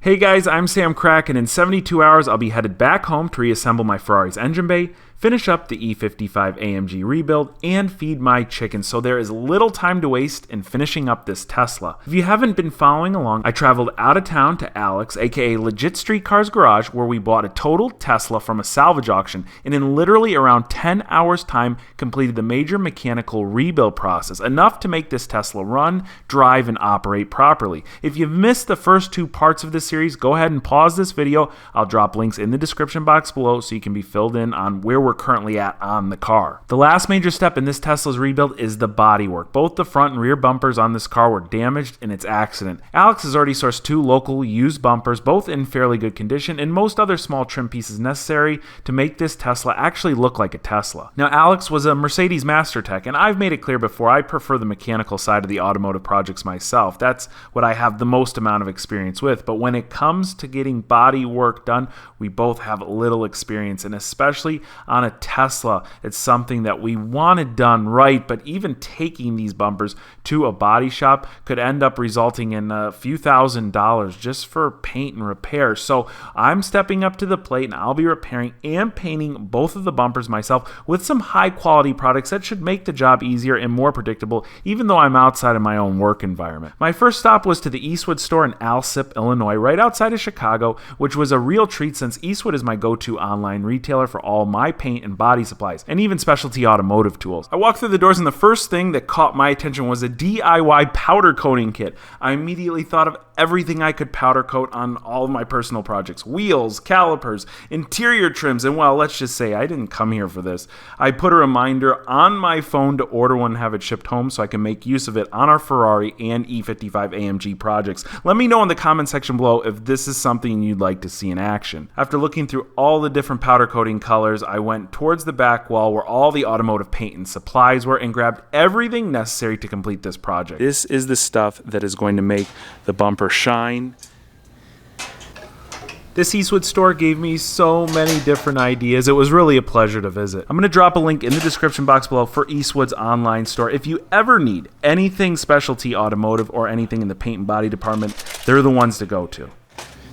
Hey guys, I'm Sam Crack, and in 72 hours I'll be headed back home to reassemble my Ferrari's engine bay, finish up the E55 AMG rebuild, and feed my chickens, so there is little time to waste in finishing up this Tesla. If you haven't been following along, I traveled out of town to Alex, aka Legit Street Cars Garage, where we bought a total Tesla from a salvage auction, and in literally around 10 hours time completed the major mechanical rebuild process, enough to make this Tesla run, drive, and operate properly. If you've missed the first two parts of this series, go ahead and pause this video. I'll drop links in the description box below so you can be filled in on where we're currently at on the car. The last major step in this Tesla's rebuild is the bodywork. Both the front and rear bumpers on this car were damaged in its accident. Alex has already sourced two local used bumpers, both in fairly good condition, and most other small trim pieces necessary to make this Tesla actually look like a Tesla. Now, Alex was a Mercedes master tech, and I've made it clear before I prefer the mechanical side of the automotive projects myself. That's what I have the most amount of experience with, but when it comes to getting body work done, we both have little experience, and especially on a Tesla, it's something that we wanted done right, but even taking these bumpers to a body shop could end up resulting in a few $1,000s just for paint and repair. So I'm stepping up to the plate, and I'll be repairing and painting both of the bumpers myself with some high quality products that should make the job easier and more predictable, even though I'm outside of my own work environment. My first stop was to the Eastwood store in Alsip, Illinois, right outside of Chicago, which was a real treat since Eastwood is my go-to online retailer for all my paint and body supplies, and even specialty automotive tools. I walked through the doors, and the first thing that caught my attention was a DIY powder coating kit. I immediately thought of everything I could powder coat on all of my personal projects: wheels, calipers, interior trims, and well, let's just say I didn't come here for this. I put a reminder on my phone to order one and have it shipped home so I can make use of it on our Ferrari and E55 AMG projects. Let me know in the comment section below if this is something you'd like to see in action. After looking through all the different powder coating colors, I went towards the back wall where all the automotive paint and supplies were and grabbed everything necessary to complete this project. This is the stuff that is going to make the bumper shine. This Eastwood store gave me so many different ideas. It was really a pleasure to visit. I'm going to drop a link in the description box below for Eastwood's online store. If you ever need anything specialty automotive or anything in the paint and body department, they're the ones to go to.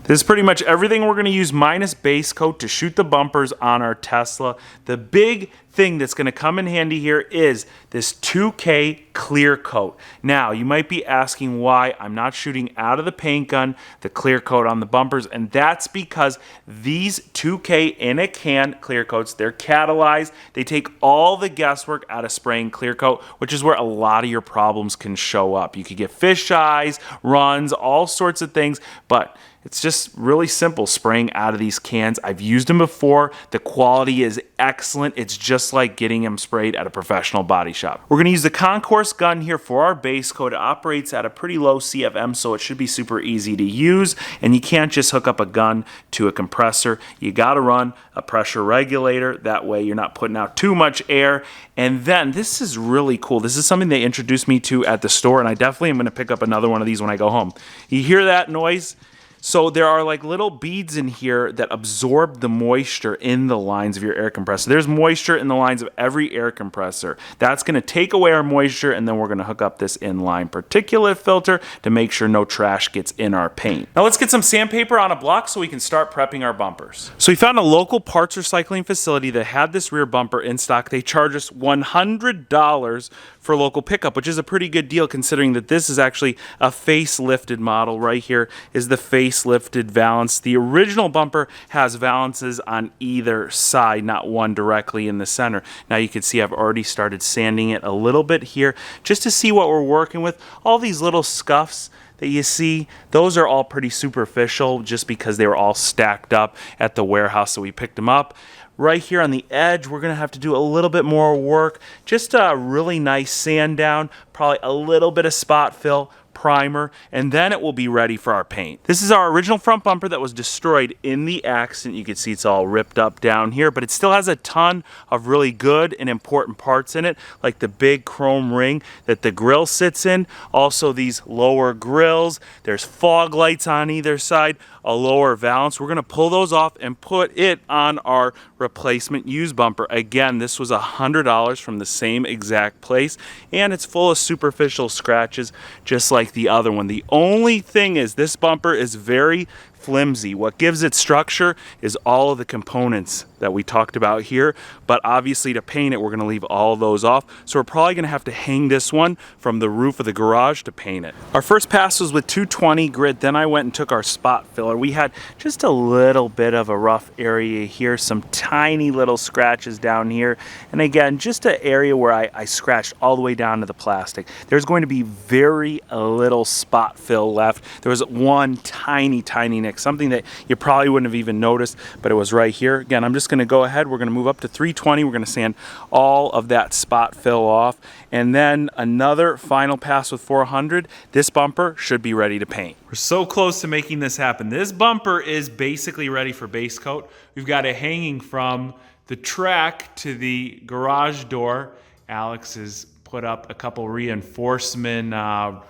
This is pretty much everything we're going to use minus base coat to shoot the bumpers on our Tesla. The big thing that's going to come in handy here is this 2K clear coat. Now, you might be asking why I'm not shooting out of the paint gun the clear coat on the bumpers, and that's because these 2K in a can clear coats, they're catalyzed. They take all the guesswork out of spraying clear coat, which is where a lot of your problems can show up. You could get fish eyes, runs, all sorts of things, but it's just really simple spraying out of these cans. I've used them before. The quality is excellent. It's just like getting them sprayed at a professional body shop. We're going to use the Concourse gun here for our base coat. It operates at a pretty low CFM, so it should be super easy to use. And you can't just hook up a gun to a compressor. You got to run a pressure regulator. That way you're not putting out too much air. And then this is really cool. This is something they introduced me to at the store, and I definitely am going to pick up another one of these when I go home. You hear that noise? So there are like little beads in here that absorb the moisture in the lines of your air compressor. There's moisture in the lines of every air compressor. That's going to take away our moisture, and then we're going to hook up this inline particulate filter to make sure no trash gets in our paint. Now let's get some sandpaper on a block so we can start prepping our bumpers. So we found a local parts recycling facility that had this rear bumper in stock. They charge us $100 for local pickup, which is a pretty good deal considering that this is actually a facelifted model. Right here is the facelifted valance. The original bumper has valances on either side, not one directly in the center. Now you can see I've already started sanding it a little bit here just to see what we're working with. All these little scuffs that you see, those are all pretty superficial just because they were all stacked up at the warehouse that we picked them up. Right here on the edge, we're going to have to do a little bit more work. Just a really nice sand down, probably a little bit of spot fill, primer, and then it will be ready for our paint. This is our original front bumper that was destroyed in the accident. You can see it's all ripped up down here, but it still has a ton of really good and important parts in it, like the big chrome ring that the grill sits in. Also these lower grills. There's fog lights on either side, a lower valance. We're going to pull those off and put it on our replacement used bumper. Again, this was $100 from the same exact place, and it's full of superficial scratches just like like the other one. The only thing is this bumper is very flimsy. What gives it structure is all of the components that we talked about here, but obviously to paint it we're going to leave all of those off, so we're probably going to have to hang this one from the roof of the garage to paint it. Our first pass was with 220 grit, then I went and took our spot filler. We had just a little bit of a rough area here, some tiny little scratches down here, and again just an area where I scratched all the way down to the plastic. There's going to be very little spot fill left. There was one tiny nick, something that you probably wouldn't have even noticed, but it was right here. Again, I'm just going to go ahead, we're going to move up to 320, we're going to sand all of that spot fill off, and then another final pass with 400. This bumper should be ready to paint. We're so close to making this happen. This bumper is basically ready for base coat. We've got it hanging from the track to the garage door. Alex has put up a couple reinforcement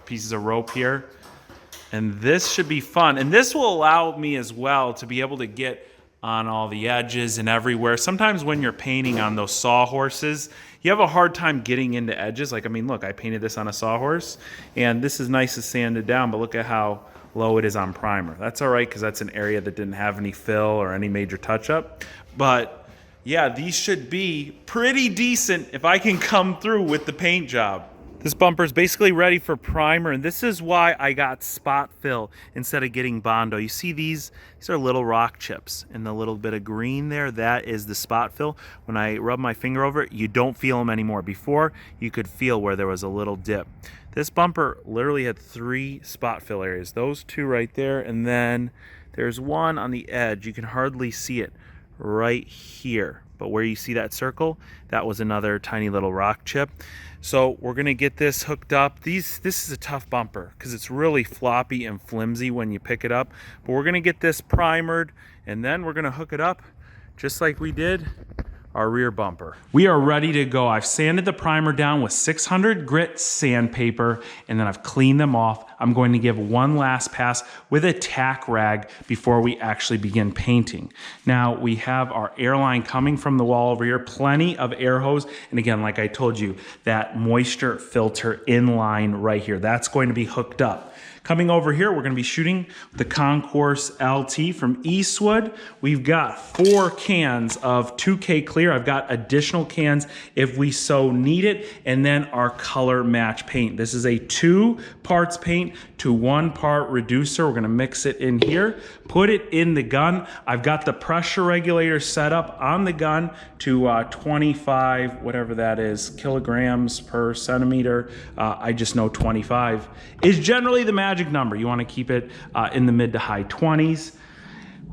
pieces of rope here, and this should be fun. And this will allow me as well to be able to get on all the edges and everywhere. Sometimes when you're painting on those sawhorses, you have a hard time getting into edges. Like, I mean, look, I painted this on a sawhorse, and this is nice and sanded down, but look at how low it is on primer. That's all right, because that's an area that didn't have any fill or any major touch-up. But yeah, these should be pretty decent if I can come through with the paint job. This bumper is basically ready for primer, and this is why I got spot fill instead of getting Bondo. You see these are little rock chips, and the little bit of green there, that is the spot fill. When I rub my finger over it, you don't feel them anymore. Before, you could feel where there was a little dip. This bumper literally had 3 spot fill areas. Those 2 right there, and then there's one on the edge. You can hardly see it right here, but where you see that circle, that was another tiny little rock chip. So we're gonna get this hooked up. This is a tough bumper because it's really floppy and flimsy when you pick it up, but we're gonna get this primered, and then we're gonna hook it up just like we did our rear bumper. We are ready to go. I've sanded the primer down with 600 grit sandpaper, and then I've cleaned them off. I'm going to give one last pass with a tack rag before we actually begin painting. Now we have our air line coming from the wall over here, plenty of air hose, and again, like I told you, that moisture filter in line right here, that's going to be hooked up. Coming over here, we're going to be shooting the Concourse LT from Eastwood. We've got 4 cans of 2K clear. I've got additional cans if we so need it, and then our color match paint. This is a 2 parts paint to 1 part reducer. We're going to mix it in here, put it in the gun. I've got the pressure regulator set up on the gun to 25, whatever that is, kilograms per centimeter. I just know 25 is generally the magic number. You want to keep it in the mid to high 20s.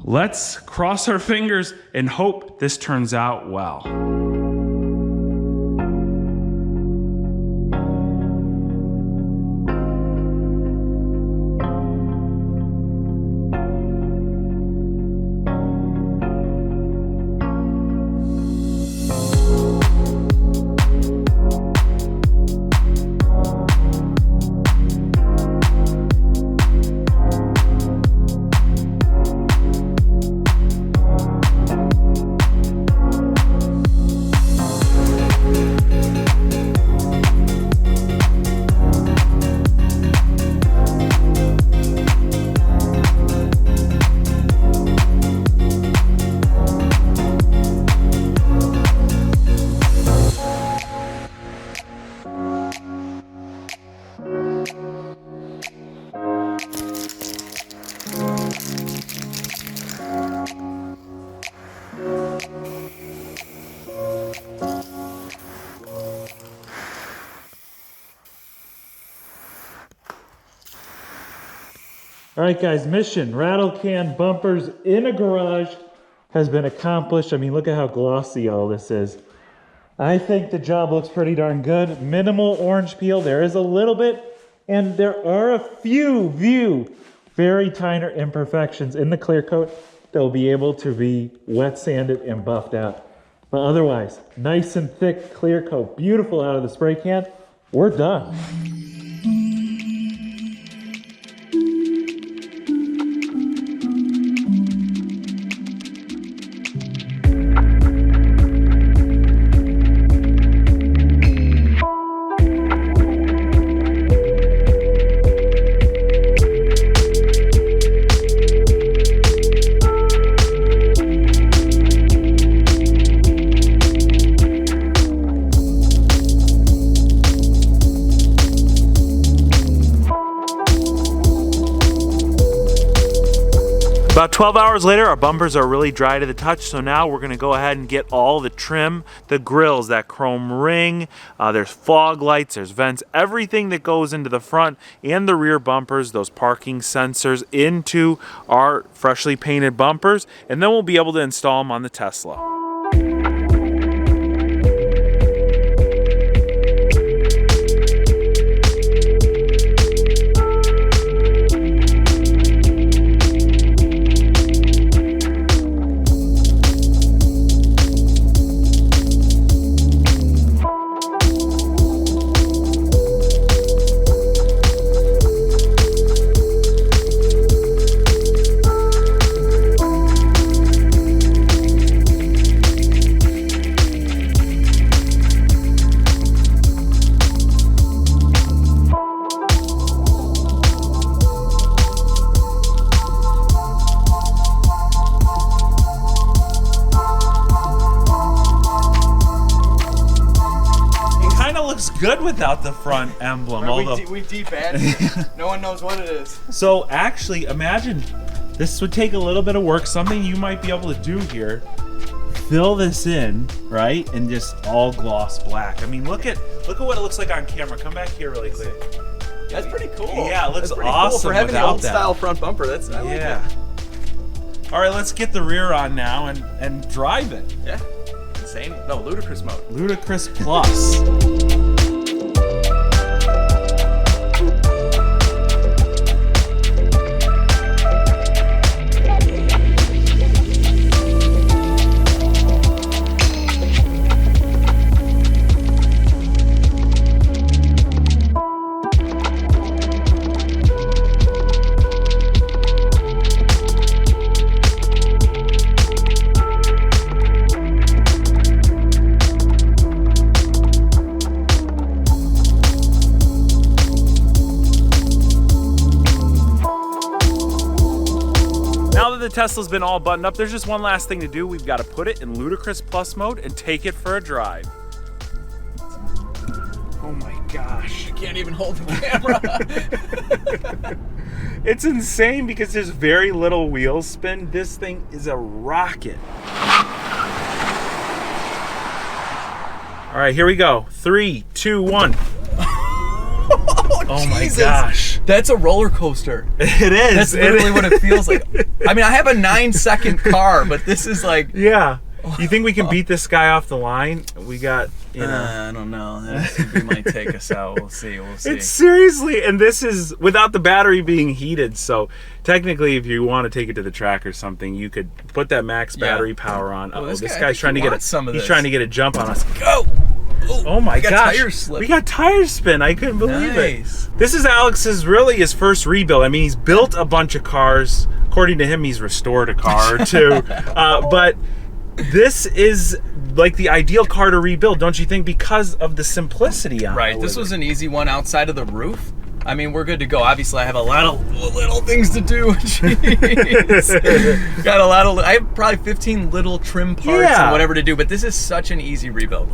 Let's cross our fingers and hope this turns out well. All right, guys, mission rattle can bumpers in a garage has been accomplished. I mean, look at how glossy all this is. I think the job looks pretty darn good. Minimal orange peel, there is a little bit, and there are a few very tiny imperfections in the clear coat that will be able to be wet sanded and buffed out. But otherwise, nice and thick clear coat, beautiful out of the spray can. We're done. About 12 hours later, our bumpers are really dry to the touch, so now we're gonna go ahead and get all the trim, the grills, that chrome ring, there's fog lights, there's vents, everything that goes into the front and the rear bumpers, those parking sensors into our freshly painted bumpers, and then we'll be able to install them on the Tesla. Good without the front emblem. We de-badged it. No one knows what it is. So actually, imagine this would take a little bit of work. Something you might be able to do here: fill this in, right, and just all gloss black. I mean, look at what it looks like on camera. Come back here really quick. That's pretty cool. Yeah, it looks pretty awesome cool for having the old that. style front bumper. That's I like it. All right, let's get the rear on now and drive it. Yeah. Insane. No, Ludicrous Mode. Ludicrous Plus. Now that the Tesla's been all buttoned up, there's just one last thing to do. We've got to put it in Ludicrous Plus mode and take it for a drive. Oh my gosh. You can't even hold the camera. It's insane because there's very little wheel spin. This thing is a rocket. All right, here we go. 3, 2, 1. Oh my gosh. That's a roller coaster. It is. That's literally what it feels like. I mean, I have a 9-second car, but this is like... Yeah. You think we can beat this guy off the line? We got, you know... I don't know. That might take us out. We'll see. We'll see. It's seriously, and this is without the battery being heated. So technically, if you want to take it to the track or something, you could put that max battery power on. Oh, this guy's trying to get he's trying to get a jump on us. Go! Oh my gosh. Tire slip. We got tire spin. I couldn't believe it. This is Alex's really his first rebuild. I mean, he's built a bunch of cars. According to him, he's restored a car or two. But this is like the ideal car to rebuild, don't you think? Because of the simplicity on it. Right. This was an easy one outside of the roof. I mean, we're good to go. Obviously, I have a lot of little things to do. Jeez. Got a lot of. I have probably 15 little trim parts and whatever to do. But this is such an easy rebuild.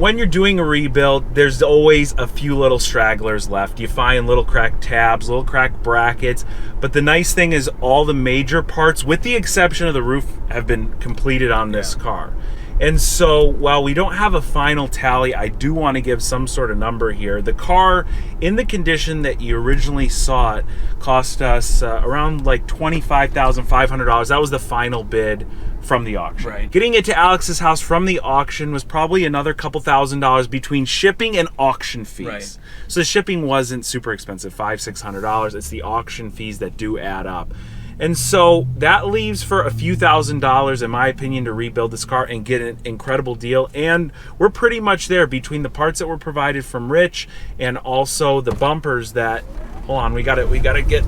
When you're doing a rebuild, there's always a few little stragglers left. You find little cracked tabs, little cracked brackets. But the nice thing is, all the major parts, with the exception of the roof, have been completed on this car. And so while we don't have a final tally, I do want to give some sort of number here. The car, in the condition that you originally saw it, cost us around like $25,500. That was the final bid from the auction. Right. Getting it to Alex's house from the auction was probably another couple $1,000s between shipping and auction fees. Right. So the shipping wasn't super expensive, $500-600. It's the auction fees that do add up. And so that leaves for a few $1,000s, in my opinion, to rebuild this car and get an incredible deal. And we're pretty much there between the parts that were provided from Rich and also the bumpers that, hold on, we gotta get.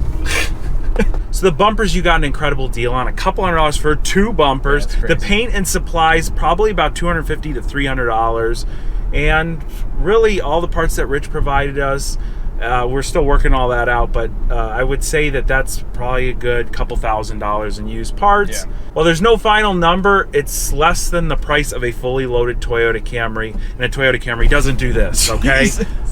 So the bumpers, you got an incredible deal on, a couple $100s for 2 bumpers. The paint and supplies, probably about $250 to $300. And really all the parts that Rich provided us, We're still working all that out, but I would say that that's probably a good couple $1,000s in used parts. Yeah. Well, there's no final number. It's less than the price of a fully loaded Toyota Camry, and a Toyota Camry doesn't do this, okay?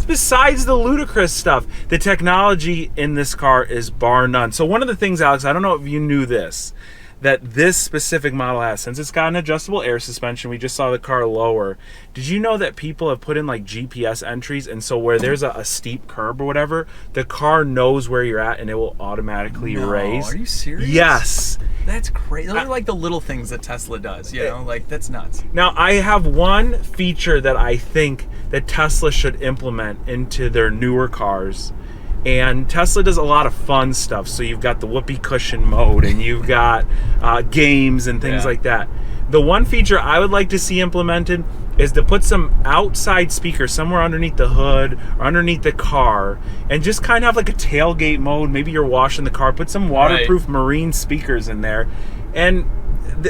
Besides the ludicrous stuff, the technology in this car is bar none. So one of the things, Alex, I don't know if you knew this, that this specific model has, since it's got an adjustable air suspension, we just saw the car lower. Did you know that people have put in like GPS entries, and so where there's a steep curb or whatever, the car knows where you're at and it will automatically raise? Are you serious? Yes. That's crazy. Those are like the little things that Tesla does, you know? Like, that's nuts. Now, I have one feature that I think that Tesla should implement into their newer cars. And Tesla does a lot of fun stuff. So you've got the whoopee cushion mode, and you've got games and things like that. The one feature I would like to see implemented is to put some outside speakers somewhere underneath the hood or underneath the car, and just kind of have like a tailgate mode. Maybe you're washing the car, put some waterproof marine speakers in there. And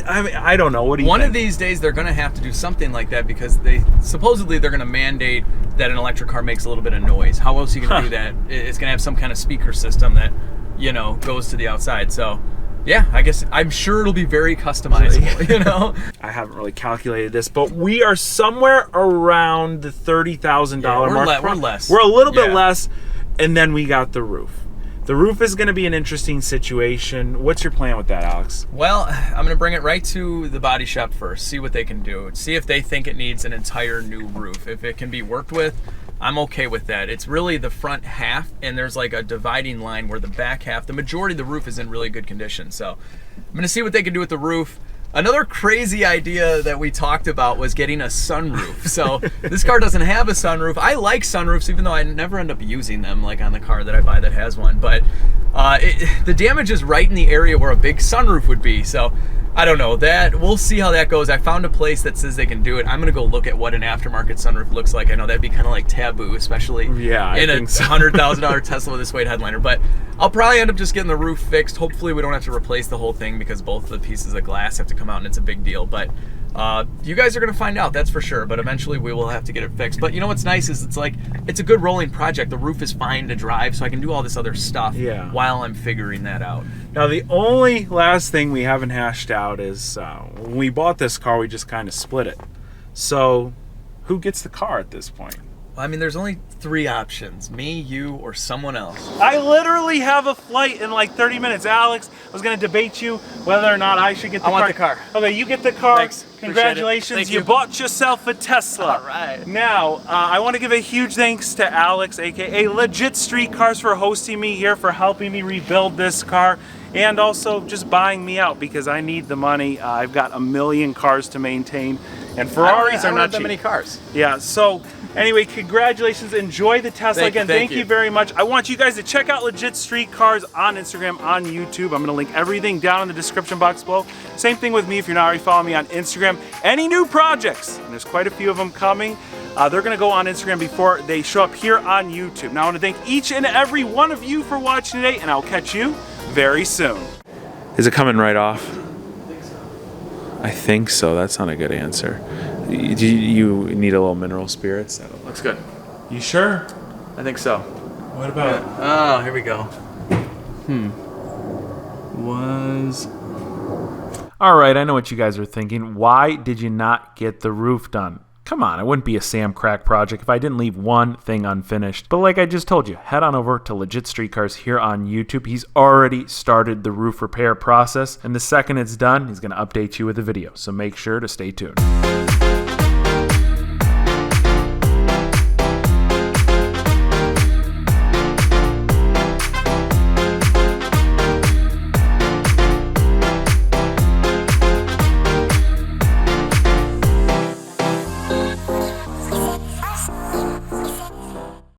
I mean, I don't know. What do you think? One of these days, they're going to have to do something like that, because supposedly they're going to mandate that an electric car makes a little bit of noise. How else are you going to do that? It's going to have some kind of speaker system that, you know, goes to the outside. So, yeah, I guess I'm sure it'll be very customizable, you know? I haven't really calculated this, but we are somewhere around the $30,000 mark. We're less. We're a little bit less, and then we got the roof. The roof is going to be an interesting situation. What's your plan with that, Alex? Well, I'm going to bring it right to the body shop first, see what they can do, see if they think it needs an entire new roof. If it can be worked with, I'm okay with that. It's really the front half, and there's like a dividing line where the back half, the majority of the roof is in really good condition. So I'm going to see what they can do with the roof. Another crazy idea that we talked about was getting a sunroof. So this car doesn't have a sunroof. I like sunroofs, even though I never end up using them, like on the car that I buy that has one. But the damage is right in the area where a big sunroof would be. So I don't know. We'll see how that goes. I found a place that says they can do it. I'm gonna go look at what an aftermarket sunroof looks like. I know that'd be kind of like taboo, especially in a $100,000 Tesla with this weight headliner. But I'll probably end up just getting the roof fixed. Hopefully we don't have to replace the whole thing, because both the pieces of glass have to come out and it's a big deal. But you guys are gonna find out, that's for sure. But eventually we will have to get it fixed. But you know what's nice is it's a good rolling project. The roof is fine to drive, so I can do all this other stuff while I'm figuring that out. Now, the only last thing we haven't hashed out is when we bought this car, we just kind of split it. So who gets the car at this point? Well, I mean, there's only 3 options: me, you, or someone else. I literally have a flight in like 30 minutes. Alex, I was going to debate you whether or not I should get the car. I want the car. Okay, you get the car. Thanks. Congratulations. Thank you bought yourself a Tesla. All right. Now, I want to give a huge thanks to Alex, aka Legit Street Cars, for hosting me here, for helping me rebuild this car, and also just buying me out, because I need the money. I've got a million cars to maintain, and Ferraris are not that cheap. many cars. Yeah, so anyway, congratulations. Enjoy the Tesla. Again, thank you very much. I want you guys to check out Legit Street Cars on Instagram, on YouTube. I'm going to link everything down in the description box below. Same thing with me if you're not already following me on Instagram. Any new projects, and there's quite a few of them coming, they're going to go on Instagram before they show up here on YouTube. Now, I want to thank each and every one of you for watching today, and I'll catch you very soon. Is it coming right off? I think so. That's not a good answer. Do you need a little mineral spirits? Looks good. You sure? I think so. What about? Oh, here we go. All right, I know what you guys are thinking. Why did you not get the roof done? Come on, it wouldn't be a Sam Crack project if I didn't leave one thing unfinished. But like I just told you, head on over to Legit Street Cars here on YouTube. He's already started the roof repair process, and the second it's done, he's going to update you with a video. So make sure to stay tuned.